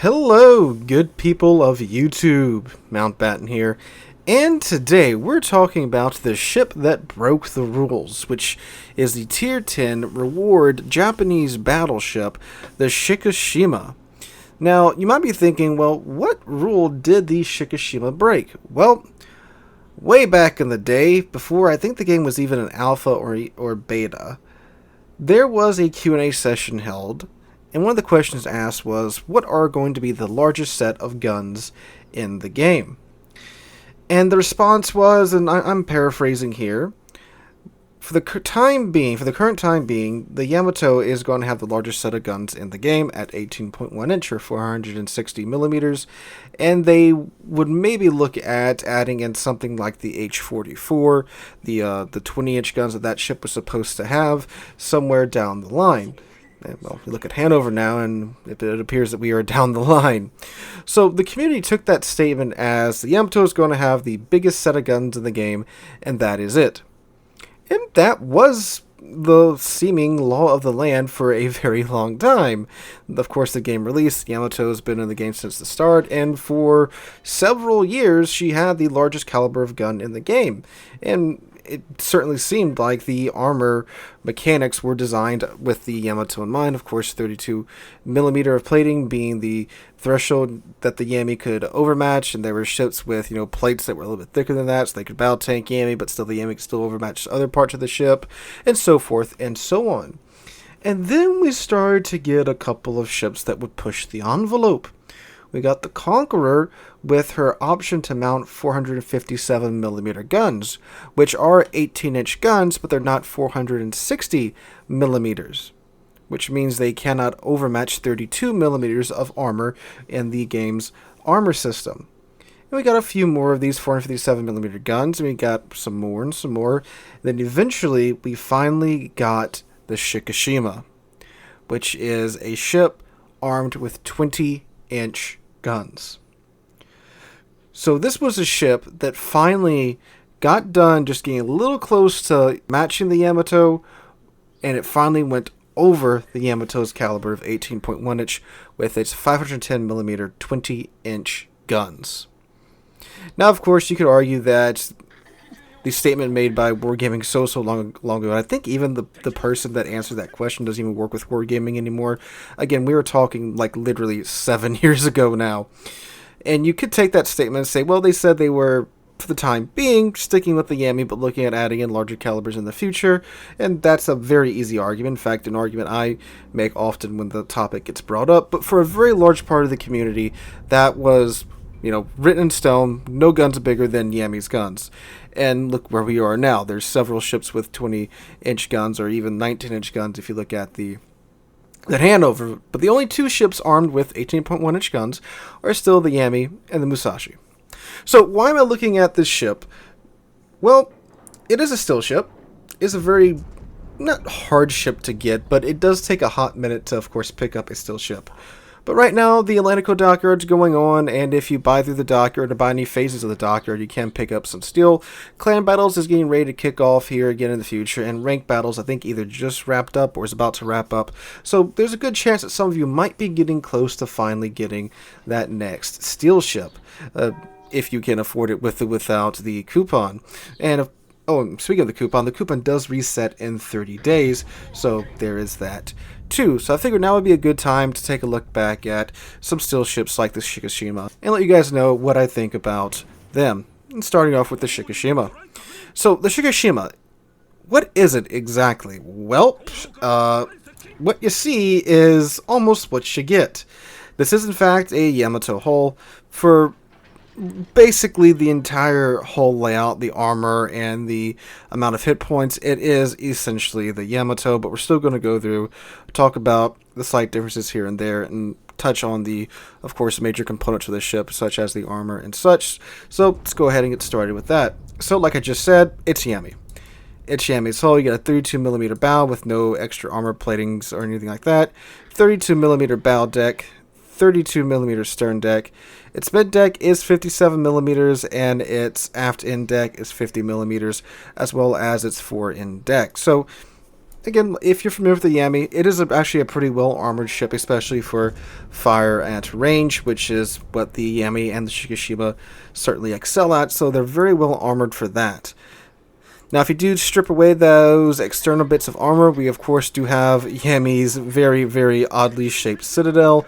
Hello, good people of YouTube. Mountbatten here, and today we're talking about the ship that broke the rules, which is the Tier 10 reward Japanese battleship, the Shikishima. Now, you might be thinking, well, what rule did the Shikishima break? Well, way back in the day, before I think the game was even an alpha or beta, there was a Q&A session held, and one of the questions asked was, what are going to be the largest set of guns in the game? And the response was, and I'm paraphrasing here, for the current time being, the Yamato is going to have the largest set of guns in the game at 18.1 inch or 460 millimeters, and they would maybe look at adding in something like the H-44, the 20-inch guns that ship was supposed to have, somewhere down the line. Well, we look at Hanover now, and it appears that we are down the line. So the community took that statement as the Yamato is going to have the biggest set of guns in the game, and that is it. And that was the seeming law of the land for a very long time. Of course, the game released, Yamato has been in the game since the start, and for several years she had the largest caliber of gun in the game. And it certainly seemed like the armor mechanics were designed with the Yamato in mind. Of course, 32 millimeter of plating being the threshold that the Yami could overmatch, and there were ships with plates that were a little bit thicker than that, so they could battle tank Yami, but still the Yami could still overmatch other parts of the ship, and so forth and so on. And then we started to get a couple of ships that would push the envelope. We got the Conqueror with her option to mount 457 millimeter guns, which are 18-inch guns, but they're not 460 millimeters, which means they cannot overmatch 32 millimeters of armor in the game's armor system. And we got a few more of these 457 millimeter guns, and we got some more and some more. Then eventually, we finally got the Shikishima, which is a ship armed with 20-inch guns. So this was a ship that finally got done just getting a little close to matching the Yamato, and it finally went over the Yamato's caliber of 18.1 inch with its 510 millimeter 20-inch guns. Now, of course, you could argue that the statement made by Wargaming so long ago, and I think even the person that answered that question doesn't even work with Wargaming anymore. Again, we were talking like literally 7 years ago now. And you could take that statement and say, well, they said they were, for the time being, sticking with the Yami, but looking at adding in larger calibers in the future. And that's a very easy argument. In fact, an argument I make often when the topic gets brought up. But for a very large part of the community, that was written in stone. No guns bigger than Yami's guns. And look where we are now. There's several ships with 20-inch guns, or even 19-inch guns if you look at that Hanover. But the only two ships armed with 18.1-inch guns are still the Yami and the Musashi. So why am I looking at this ship? Well, it is a still ship. It's a very, not hard ship to get, but it does take a hot minute to, of course, pick up a still ship. But right now, the Atlantico dockyard's going on, and if you buy through the dockyard or buy any phases of the dockyard, you can pick up some steel. Clan battles is getting ready to kick off here again in the future, and rank battles, I think, either just wrapped up or is about to wrap up. So there's a good chance that some of you might be getting close to finally getting that next steel ship, if you can afford it with or without the coupon. And speaking of the coupon does reset in 30 days, so there is that too. So I figured now would be a good time to take a look back at some still ships like the Shikishima and let you guys know what I think about them. And starting off with the Shikishima. So the Shikishima, what is it exactly? Well, what you see is almost what you get. This is in fact a Yamato hull for basically the entire hull layout, the armor, and the amount of hit points. It is essentially the Yamato, but we're still going to go through, talk about the slight differences here and there, and touch on the, of course, major components of the ship, such as the armor and such. So let's go ahead and get started with that. So like I just said, it's Yami. It's Yami's hull. You got a 32 millimeter bow with no extra armor platings or anything like that. 32 millimeter bow deck, 32 millimeter stern deck. Its mid deck is 57 millimeters, and its aft end deck is 50 millimeters, as well as its fore end deck. So again, if you're familiar with the Yami, it is actually a pretty well armored ship, especially for fire at range, which is what the Yami and the Shikishima certainly excel at. So they're very well armored for that. Now, if you do strip away those external bits of armor, we of course do have Yami's very, very oddly shaped citadel,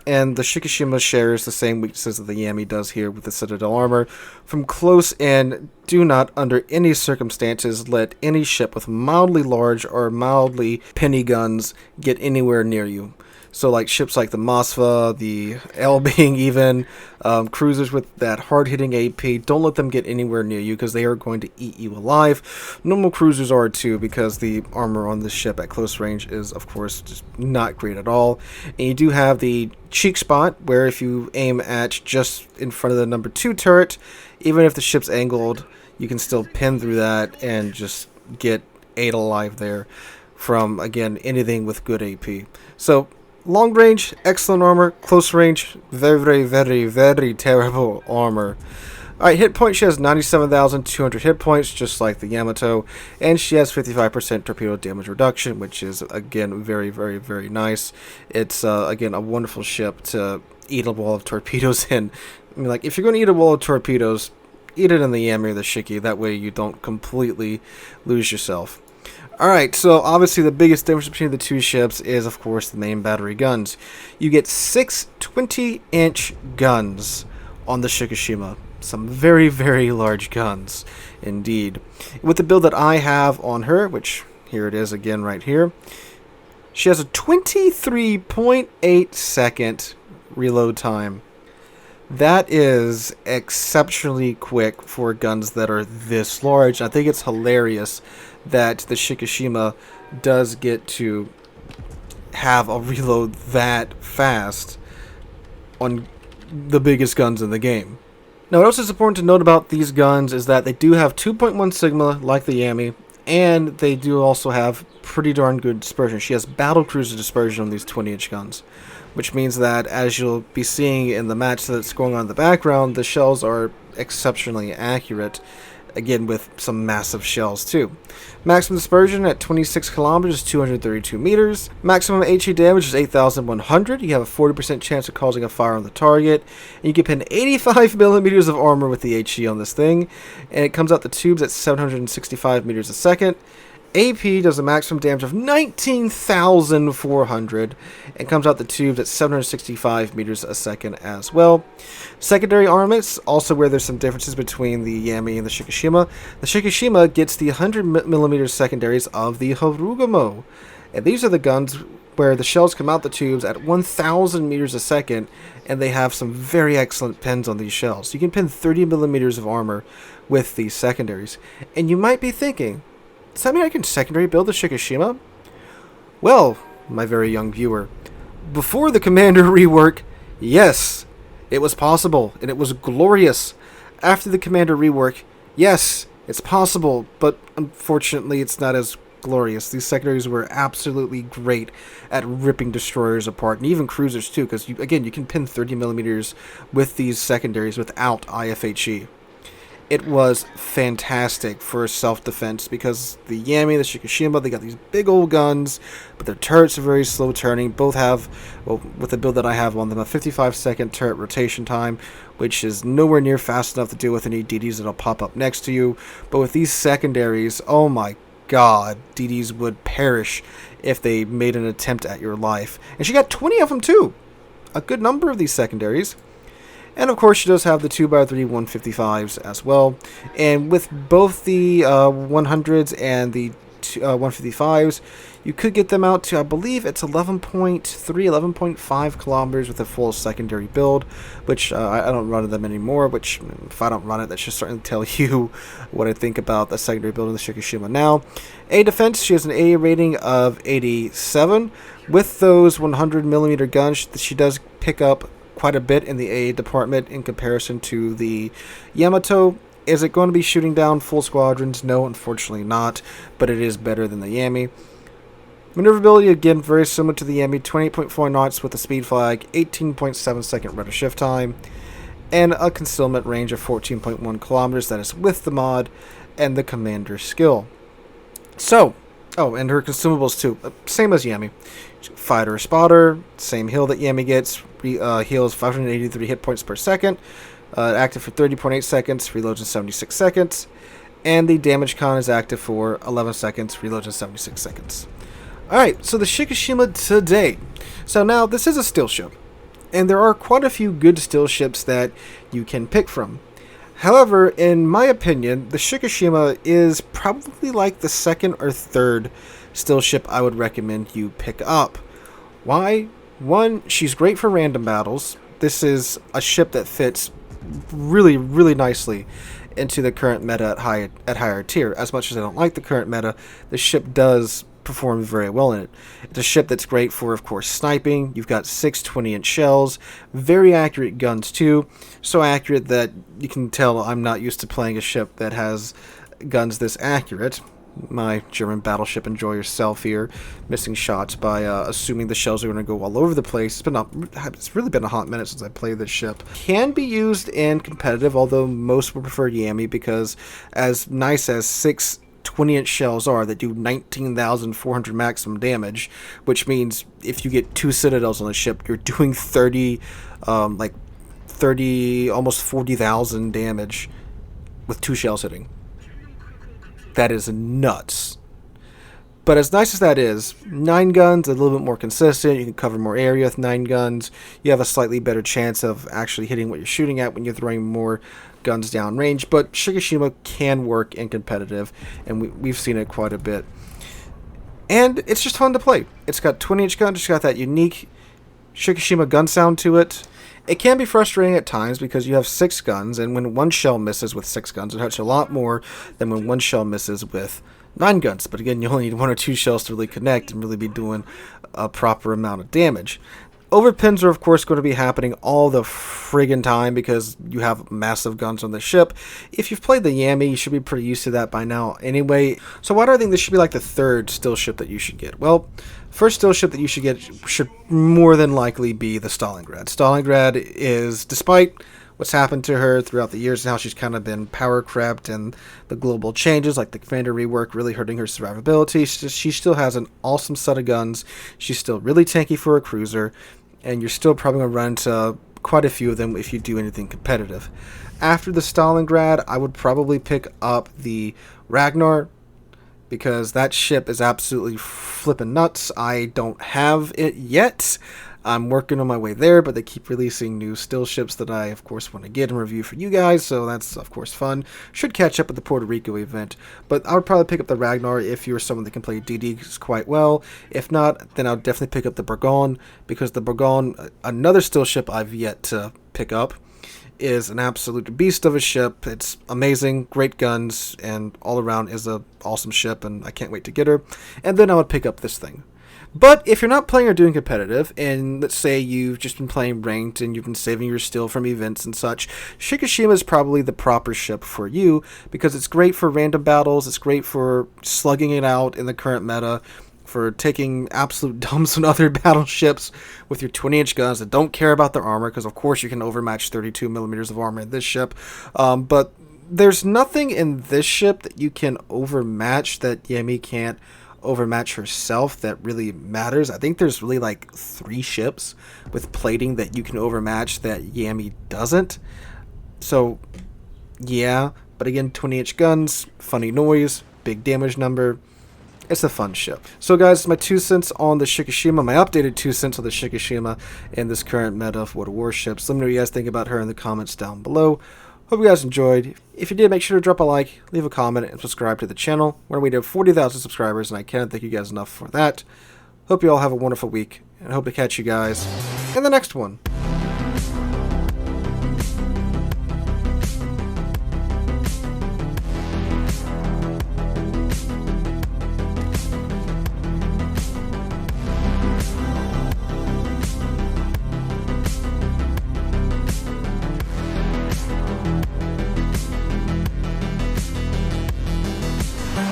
and the Shikishima shares the same weaknesses that the Yami does here with the citadel armor. From close in, do not under any circumstances let any ship with mildly large or mildly penny guns get anywhere near you. So like ships like the Masva, the L-Bing even, cruisers with that hard-hitting AP, don't let them get anywhere near you because they are going to eat you alive. Normal cruisers are too, because the armor on this ship at close range is, of course, just not great at all. And you do have the cheek spot, where if you aim at just in front of the number 2 turret, even if the ship's angled, you can still pin through that and just get ate alive there from, again, anything with good AP. So, long range, excellent armor. Close range, very, very, very, very terrible armor. Alright, hit point, she has 97,200 hit points, just like the Yamato. And she has 55% torpedo damage reduction, which is, again, very, very, very nice. It's, again, a wonderful ship to eat a wall of torpedoes in. I mean, like, if you're going to eat a wall of torpedoes, eat it in the Yami or the Shiki. That way you don't completely lose yourself. Alright, so obviously the biggest difference between the two ships is, of course, the main battery guns. You get 6 20-inch guns on the Shikishima. Some very, very large guns, indeed. With the build that I have on her, which here it is again right here, she has a 23.8 second reload time. That is exceptionally quick for guns that are this large. I think it's hilarious that the Shikishima does get to have a reload that fast on the biggest guns in the game. Now, what else is important to note about these guns is that they do have 2.1 Sigma, like the Yami, and they do also have pretty darn good dispersion. She has battlecruiser dispersion on these 20-inch guns, which means that, as you'll be seeing in the match that's going on in the background, the shells are exceptionally accurate, again with some massive shells too. Maximum dispersion at 26 kilometers is 232 meters. Maximum HE damage is 8,100. You have a 40% chance of causing a fire on the target. And you can pin 85 millimeters of armor with the HE on this thing. And it comes out the tubes at 765 meters a second. AP does a maximum damage of 19,400 and comes out the tubes at 765 meters a second as well. Secondary armaments, also where there's some differences between the Yami and the Shikishima. The Shikishima gets the 100mm secondaries of the Harugumo. And these are the guns where the shells come out the tubes at 1,000 meters a second, and they have some very excellent pins on these shells. You can pin 30 millimeters of armor with these secondaries. And you might be thinking, does that mean I can secondary build the Shikishima? Well, my very young viewer, before the Commander rework, yes, it was possible, and it was glorious. After the Commander rework, yes, it's possible, but unfortunately it's not as glorious. These secondaries were absolutely great at ripping destroyers apart, and even cruisers too, because, again, you can pin 30 millimeters with these secondaries without IFHE. It was fantastic for self-defense because the Yami and the Shikishima, they got these big old guns, but their turrets are very slow turning. Both have, well, with the build that I have on them, a 55-second turret rotation time, which is nowhere near fast enough to deal with any DDs that'll pop up next to you. But with these secondaries, oh my god, DDs would perish if they made an attempt at your life. And she got 20 of them too. A good number of these secondaries. And of course, she does have the 2x3 155s as well. And with both the 100s and the 155s, you could get them out to, I believe it's 11.3, 11.5 kilometers with a full secondary build, which I don't run them anymore, which if I don't run it, that should certainly tell you what I think about the secondary build in the Shikishima now. A defense, she has an A rating of 87. With those 100mm guns, she does pick up quite a bit in the A department in comparison to the Yamato. Is it going to be shooting down full squadrons? No, unfortunately not, but it is better than the Yami. Maneuverability, again, very similar to the Yami, 28.4 knots with a speed flag, 18.7 second rudder shift time, and a concealment range of 14.1 kilometers. That is with the mod and the commander skill. So, Oh, and her consumables too. Same as Yami. Fighter spotter, same heal that Yami gets. Heals 583 hit points per second. Active for 30.8 seconds, reloads in 76 seconds. And the damage con is active for 11 seconds, reloads in 76 seconds. Alright, so the Shikishima today. So now, this is a still ship. And there are quite a few good still ships that you can pick from. However, in my opinion, the Shikishima is probably like the second or third still ship I would recommend you pick up. Why? One, she's great for random battles. This is a ship that fits really, really nicely into the current meta at higher tier. As much as I don't like the current meta, the ship does perform very well in it. It's a ship that's great for, of course, sniping. You've got 6 20-inch shells, very accurate guns too, so accurate that you can tell I'm not used to playing a ship that has guns this accurate. My German Battleship Enjoy Yourself here, missing shots by assuming the shells are going to go all over the place. It's really been a hot minute since I played this ship. Can be used in competitive, although most would prefer Yami, because as nice as 6 20-inch shells are that do 19,400 maximum damage, which means if you get 2 citadels on the ship, you're doing 30, almost 40,000 damage with 2 shells hitting. That is nuts. But as nice as that is, 9 guns, a little bit more consistent. You can cover more area with 9 guns. You have a slightly better chance of actually hitting what you're shooting at when you're throwing more guns down range. But Shikishima can work in competitive, and we've seen it quite a bit. And it's just fun to play. It's got 20-inch guns. It's got that unique Shikishima gun sound to it. It can be frustrating at times because you have 6 guns, and when 1 shell misses with 6 guns, it hurts a lot more than when 1 shell misses with 9 guns. But again, you only need 1 or 2 shells to really connect and really be doing a proper amount of damage. Overpins are, of course, going to be happening all the friggin' time because you have massive guns on the ship. If you've played the Yami, you should be pretty used to that by now anyway. So why do I think this should be like the third still ship that you should get? Well, first still ship that you should get should more than likely be the Stalingrad. Stalingrad is, despite what's happened to her throughout the years and how she's kind of been power crept and the global changes like the commander rework really hurting her survivability, she still has an awesome set of guns. She's still really tanky for a cruiser, and you're still probably going to run into quite a few of them if you do anything competitive. After the Stalingrad, I would probably pick up the Ragnar, because that ship is absolutely flippin' nuts. I don't have it yet. I'm working on my way there, but they keep releasing new still ships that I, of course, want to get and review for you guys, so that's, of course, fun. Should catch up at the Puerto Rico event, but I would probably pick up the Ragnar if you're someone that can play DDs quite well. If not, then I would definitely pick up the Burgon, because the Burgon, another still ship I've yet to pick up, is an absolute beast of a ship. It's amazing, great guns, and all around is a awesome ship, and I can't wait to get her. And then I would pick up this thing. But if you're not playing or doing competitive, and let's say you've just been playing ranked and you've been saving your still from events and such, Shikishima is probably the proper ship for you, because it's great for random battles, it's great for slugging it out in the current meta, for taking absolute dumps on other battleships with your 20-inch guns that don't care about their armor, because of course you can overmatch 32 millimeters of armor in this ship. But there's nothing in this ship that you can overmatch that Yami can't overmatch herself that really matters. I think there's really like 3 ships with plating that you can overmatch that Yami doesn't. So yeah, but again, 20-inch guns, funny noise, big damage number. It's a fun ship. So guys, my 2 cents on the Shikishima, my updated 2 cents on the Shikishima in this current meta of World of Warships. Let me know what you guys think about her in the comments down below. Hope you guys enjoyed. If you did, make sure to drop a like, leave a comment, and subscribe to the channel. We're on our way to 40,000 subscribers, and I can't thank you guys enough for that. Hope you all have a wonderful week, and I hope to catch you guys in the next one.